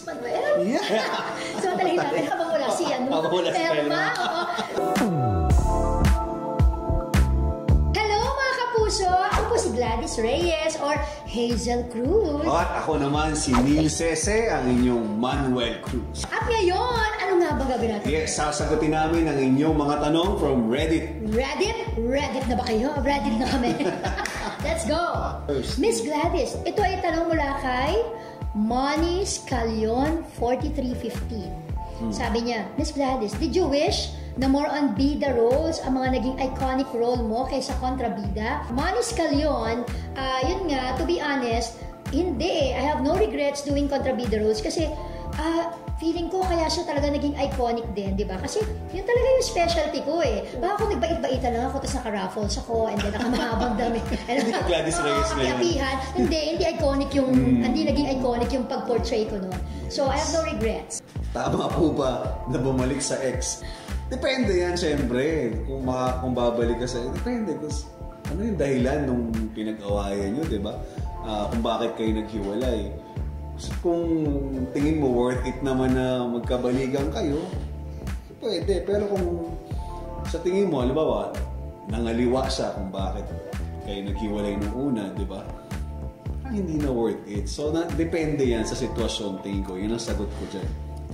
Manuel? Yeah. So, talahin natin habang wala si Telma. Hello mga kapuso! Ako po si Gladys Reyes or Hazel Cruz. At ako naman si Neil Sese, ang inyong Manuel Cruz. At ngayon, ano nga ba gagawin natin? Yes, sasagutin namin ang inyong mga tanong from Reddit. Reddit? Reddit na ba kayo? Reddit na kami. Let's go! Miss Gladys, ito ay tanong mula kay Money Scallion 4315. Sabi niya, Miss Gladys, did you wish na more on bida roles ang mga naging iconic role mo kaysa kontrabida? Money Scallion, yun nga, to be honest, hindi. I have no regrets doing kontrabida roles kasi feeling ko kaya siya talaga naging iconic din, di ba? Kasi yun talaga yung specialty ko eh. Baka kung nagbait-baitan lang ako, tapos naka-raffles ako, and then nakamahabang dami. Gladys Reyes na yun. Hindi iconic yung, hindi naging iconic yung pag-portray ko noon. So, I have no regrets. Tama po ba na bumalik sa ex? Depende yan, syempre. Kung babalik ka sa ex, depende. Kasi ano yung dahilan nung pinag-awayan nyo, di ba? Kung bakit kayo naghiwalay. Kung tingin mo worth it naman na magkabaligan kayo, pwede. Pero kung sa tingin mo, halimbawa, nangaliwa siya kung bakit kayo naghiwalay nung una, di ba? Hindi na worth it. So, depende yan sa sitwasyon, tingin ko. Yun ang sagot ko dyan.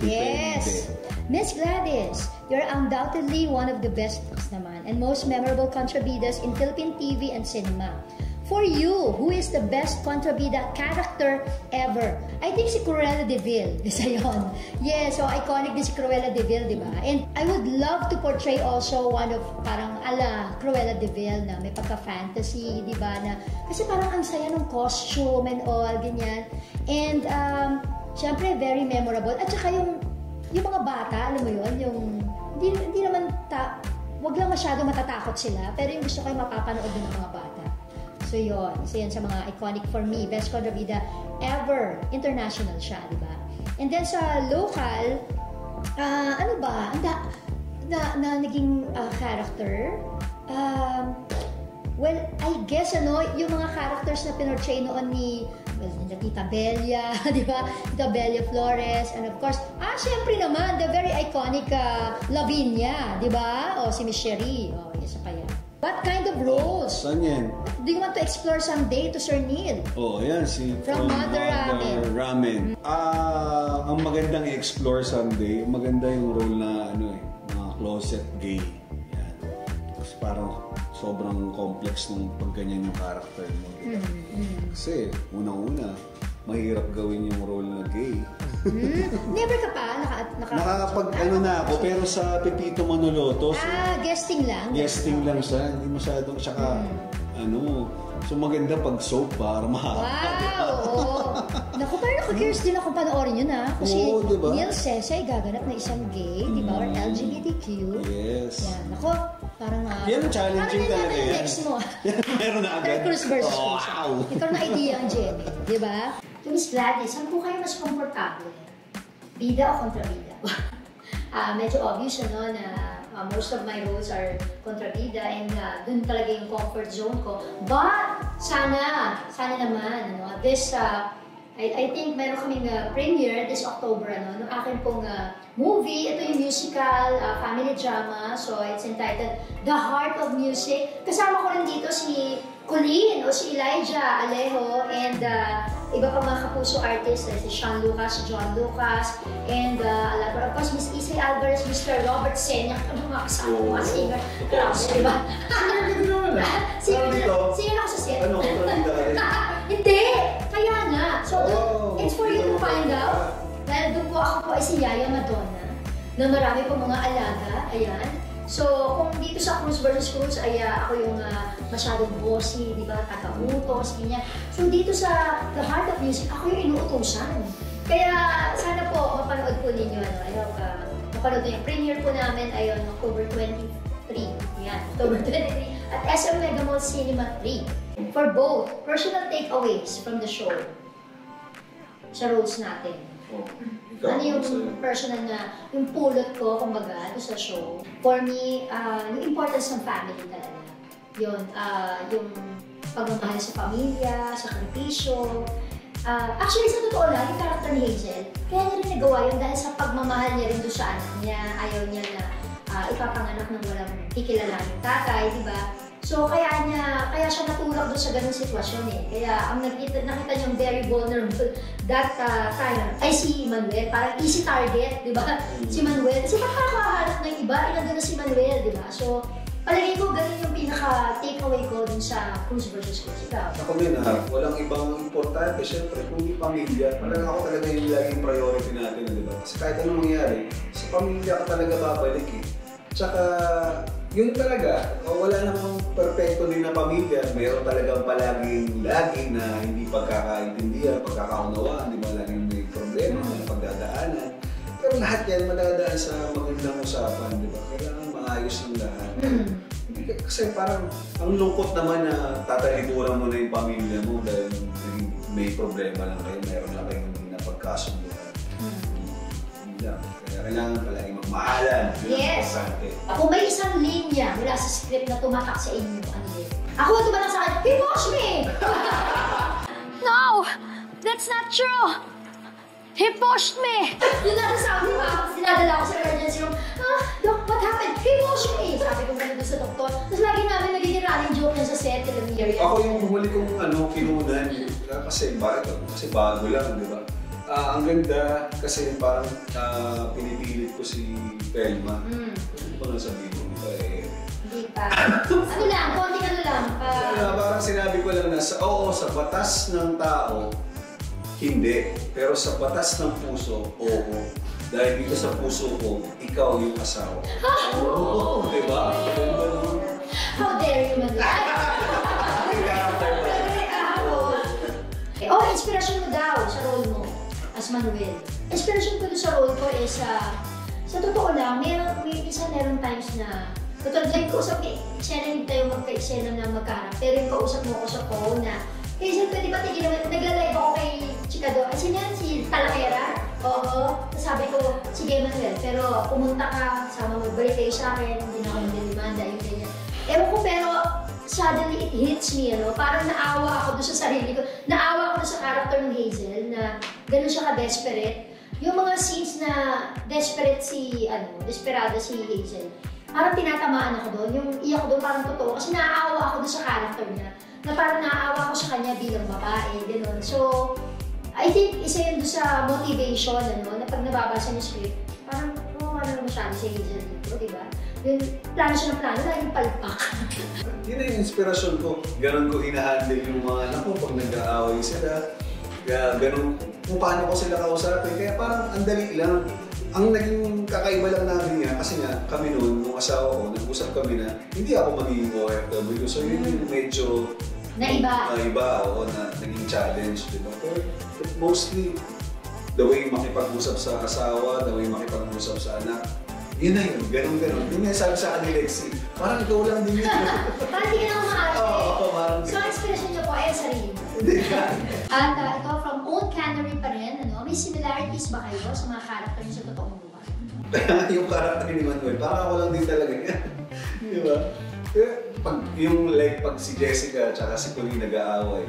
Depende. Yes! Miss Gladys, you're undoubtedly one of the best naman and most memorable kontrabidas in Philippine TV and cinema. For you, who is the best kontrabida character ever? I think si Cruella de Vil. Isa yun. Yeah, so iconic din si Cruella de Vil, di ba? And I would love to portray also one of parang ala Cruella de Vil na may pagka-fantasy, di ba? Kasi parang ang saya ng costume and all, ganyan. And syempre, very memorable. At saka yung mga bata, alam mo yun, yung hindi naman, wag lang masyado matatakot sila, pero yung gusto ko yung mapapanood din ng mga bata. So yun. So yan sa mga iconic for me. Best kontrabida ever. International siya, di ba? And then sa local, ano ba? Na naging character? Well, I guess, yung mga characters na pinortray noon ni Tita Belia, di ba? Tita Belia Flores. And of course, syempre naman, the very iconic Lavinia, di ba? O si Miss Sherry. O, isa pa yan. What kind of roles? Saan yan? Do you want to explore someday to Sir Neil? Yan si From Mother Ramen. Ang magandang i-explore someday, maganda yung role na mga closet gay. Yan. Kasi parang sobrang complex ng pagganyan yung character mo. Kasi unang-una, mahirap gawin yung role na gay. Never ka pa? Nakakapag na ako, pero sa Pepito Manolotos. Guesting lang? Guesting lang siya. Hindi masyadong, tsaka, so maganda pag soap para mahaba. Wow! Naku, parang naka-curious din ako panoorin yun Kasi diba? Neil Sese gaganap na isang gay, di ba? Or LGBTQ. Yes. Yan. Naku, parang yan challenging talaga yan. Next mo. Meron na agad. Cruz versus Cruz. Wow! Ikaw na idea ang Jenny, di ba? Miss Gladys, saan po kayo mas komportable? Bida o kontrabida? Medyo obvious na most of my roles are kontrabida and dun talaga yung comfort zone ko. But, sana naman, this, I think meron kaming premiere this October, ng akin pong movie. Ito yung musical, family drama. So, it's entitled The Heart of Music. Kasama ko rin dito si Colleen o si Elijah Alejo and iba pa mga kapuso artists like si Sean Lucas, John Lucas, and a lot of course, Miss Isay Alvarez, Mr. Robert Senya, mga kasama mga singer. Diba? Singer ako sa set. Hindi! Kaya nga. So, it's for you to find out. Dahil doon po ako po ay si Yaya Madonna, na marami po mga alaga. Ayan. So, kung dito sa Cruz versus Cruz ay ako yung masyadong bossy, di ba, taga-utos, ganyan. So, dito sa The Heart of Music, ako yung inuutosan. Kaya, sana po, mapanood po ninyo, mapanood na yung premiere po namin ay October 23. Yan, October 23. At SM Mega Mall Cinema 3. For both, personal takeaways from the show sa roles natin. Ano yung personal na, yung pulot ko, kumbaga, sa show. For me, yung importance ng family talaga. Yun, yung pagmamahal sa pamilya, sa sakripisyo, Actually, sa totoo lang, yung character ni Hazel, kaya niya rin nagawa yun dahil sa pagmamahal niya rin doon sa anak niya. Ayaw niya na ipapanganak ng walang kikilalaning tatay, di ba? So, kaya siya natulak doon sa ganung sitwasyon eh. Kaya ang nakita niyang very vulnerable that time ay si Manuel. Parang easy target, di ba? Si Manuel. Kasi makakahanap ng iba, nandun na si Manuel, di ba? So, palagay ko, ganun yung pinaka-takeaway ko dun sa Cruz vs. Cruz. Ako din walang ibang importante, syempre, kundi pamilya. Parang ako talaga yung laging priority natin, di ba? Kasi kahit anong mangyari, sa pamilya ka talaga babalik eh. Tsaka, yun talaga, wala namang perfecto din na pamilya. Mayroon talagang palaging na hindi pagkakaintindihan, pagkakaunawaan, di ba? Laging may problema, may pagdadaanan. Pero lahat yan madadaan sa magandang usapan, di ba? Kailangan maayos ng lahat. Kasi parang ang lungkot naman na tatalikuran mo na yung pamilya mo dahil may problema lang kayo, mayroon lang kayong hindi na pagkasunduan. Kaya kailangan palagi magmahalan. Yes! Ako may isang linya mula sa script na tumatak sa inyo. Ano yun? Ako tumatak sa akin, he washed me! No! That's not true! He pushed me! Yun na sabi ko, dinadala ko sa emergency room. Doc, what happened? He pushed me! Sabi ko ganun sa doktor. Tapos lagi namin nagiging running joke niya sa set, telemedia. Ako yung bumalik kong kinunan. Kasi bakit? Kasi bago lang, di ba? Ang ganda kasi parang pinipilit ko si Telma. Ano ba nasabihin ko nito eh? Hindi pa. Ano lang, konting ano lang. Parang sinabi ko lang na sa batas ng tao, hindi. Pero sa batas ng puso, oo. Dahil dito sa puso ko, ikaw yung asawa. Oo, di ba? How dare you man lang? Inspirasyon mo daw sa role mo as Manuel. Inspirasyon ko doon sa role ko is sa totoo lang, may times na katulad lang kausap eksena, hindi tayo magka-eksena na magkaharap. Pero yung kausap mo ko sa phone na Hazel, pwede ba tigil naman? Nagla-live ako kay Chikado. Ay, sino yan? Si Talakera? Oo. Sabi ko, sige Manuel, pero pumunta ka, sama mo, balik kayo sa akin, hindi na ako nagdemanda, yung ganyan. Ewan ko, pero suddenly it hits me, parang naawa ako doon sa sarili ko. Naawa ako doon sa character ng Hazel na gano'n siya ka-desperate. Yung mga scenes na desperate desperada si Hazel, parang tinatamaan ako doon. Yung iyak ko doon parang totoo kasi naaawa ako doon sa character niya. Na parang naaawa ko sa kanya bilang babae, gano'n. So, I think isa yun doon sa motivation, na pag nababasa niyo script, parang, ano masyado si Hazel dito, diba? Yung plano siya ng plano, laging palpak. Yun na yung inspirasyon ko. Ganon ko hinahandle yung mga anak ko pag nag-aaway sila. Kaya ganon kung paano ko sila kausapin. Kaya parang ang dali lang. Ang naging kakaiba lang namin nga, kasi nga kami noon, nung asawa ko, nag-usap kami na hindi ako magiging OFW. So yun yung medyo Naiba, na naging challenge. Diba? Pero mostly, the way makipag-usap sa asawa, the way makipag-usap sa anak, yun na yun, ganon. Yun nga sabi sa akin ni Lexie, parang ikaw lang din yun. Parang hindi ka na umaarte. Oo, parang so, ang inspiration niyo po ay ang sarili mo. At ito, from Old Cannery pa rin, may similarities ba kayo sa mga character niyo sa totoong buhay? Yung character ni Manuel, parang ako lang din talaga yan. Di ba? Pag si Jessica at si Tony nag-aaway,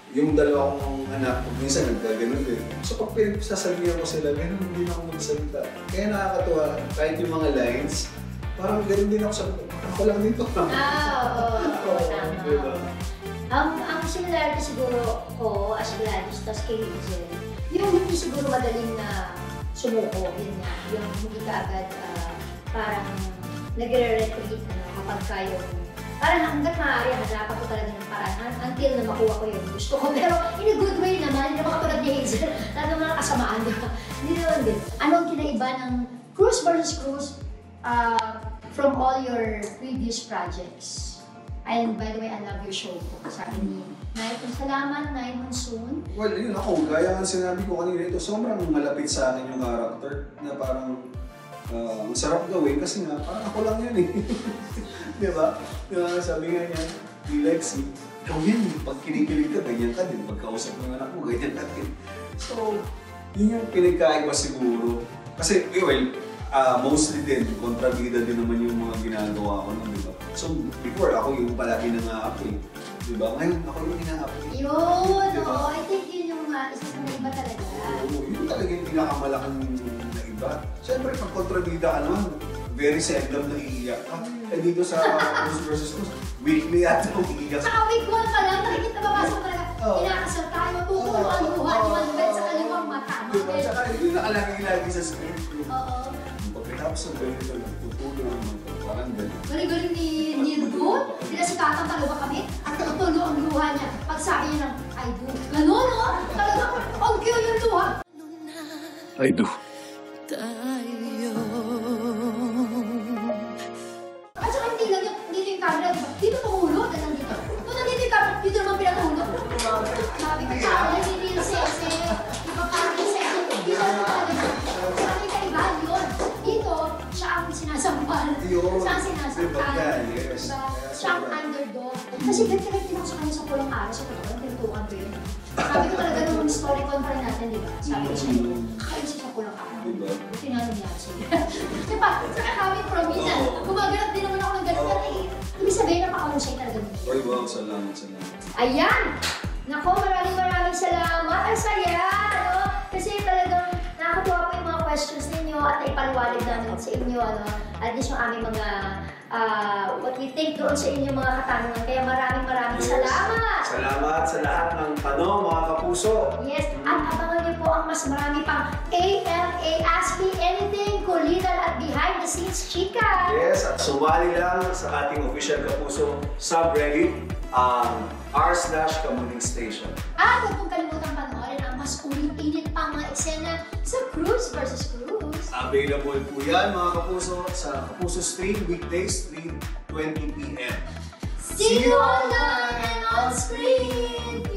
yung dalawang anak ko, minsan nagkaganon din. So pag pinagsasabihan ko sila, ganun hindi na ako magsalita. Kaya nakakatuwa, kahit yung mga lines, parang ganun din ako sabi ko, ako lang dito. Oo, tama. Ang similarity siguro ko as Gladys, tas kay Hazel, yung hindi siguro madaling na sumuko, yun nga, yung hindi ka agad parang nagre-retreat kapag kayo. Parang hanggat maaari, hanapan ko talaga ng paraan until na makuha ko yung gusto ko. Pero in a good way naman, hindi naman katulad ni Hazel, lalo mga kasamaan, di ba? Hindi naman din. Anong kinaiba ng Cruz vs. Cruz from all your previous projects? And by the way, I love your show po. Sabi ni Night, salamat, Night Monsoon. Well, yun ako, gaya nga sinabi ko kanina, ito sobrang malapit sa akin yung character na parang ang sarap gawin kasi nga, parang ako lang yan eh. Di ba? Sabi nga niya, ni Lexie, ikaw yan, pag kinikilig ka, ganyan ka din. Pagkausap ng anak mo, ganyan ka din. So, yun yung pinagkaiba siguro. Kasi, well, mostly din, kontrabida din naman yung mga ginagawa ko nun, di ba? So, before, ako yung palagi nang-aapoy. Di ba? Ngayon, ako yung inaapoy. Yun, diba? I think yun yung isa sa mga iba talaga. Oo, yun talaga yung pinakamalaking na iba. Siyempre, pag kontrabida ka naman, very seldom na iiyak ka. Eh dito sa Cruise versus Cruise, weekly at umiiyak. Saka week 1 pa lang, nakikita mapasok talaga. Kinakasal tayo, tutulo ang luha, imalubet sa kaliwang mata. Diba? Saka yun nakalagi sa script. Oo. Pagkatapos ng ganito, nagtutulo ang mga parang ganito. Galing-galing ni Nildo, sinasukatan talaga kami at tutulo ang luha niya. Pag sabi niya ng, I do. Ganun, no? Talagang, ang cute yung luha. I do. At saka hindi lang dito yung camera, diba? Dito tumulog, ganun dito. Kung nandito yung camera, dito naman pinatulog. Sabi ko, sa akin si Neil Sese, iba parang Sese, dito naman talaga. Sabi ka iba, yun. Dito, siya ang sinasampal. Siya ang sinasampal. Yes. Diba? Siya ang underdog. Kasi ganit-ganit din ako sa kanya sa pulang araw, sa totoo, ang tinutukan ko yun. Sabi ko talaga nung story con pa rin natin, di ba? Sabi ko siya, kakain siya sa pulang araw. Buti nga nangyari siya. Diba? Saka kami from minsan, gumaganap din naman ako ng ganun. Ibig sabihin, napakahusay talaga nito. Oy, wow, salamat. Ayan! Nako, maraming salamat. Ang saya, ano? Kasi talagang nakakatuwa po yung mga questions ninyo at naipaliwanag namin sa inyo, ano? At least yung aming mga, what we think doon sa inyo mga katanungan. Kaya maraming salamat! Salamat sa lahat ng tanong, mga kapuso. Yes, at abangan niyo po ang mas marami pang AMA Ask Me Anything, kulitan at behind the scenes chika. Yes, at sumali lang sa ating official kapuso subreddit, r/Kamuning Station. At huwag pong kalimutan panoorin ang mas ulit-init pang mga eksena sa Cruise versus Cruise. Available po yan, mga kapuso, sa Kapuso Stream, weekdays, 3:20 p.m. See you online and on screen!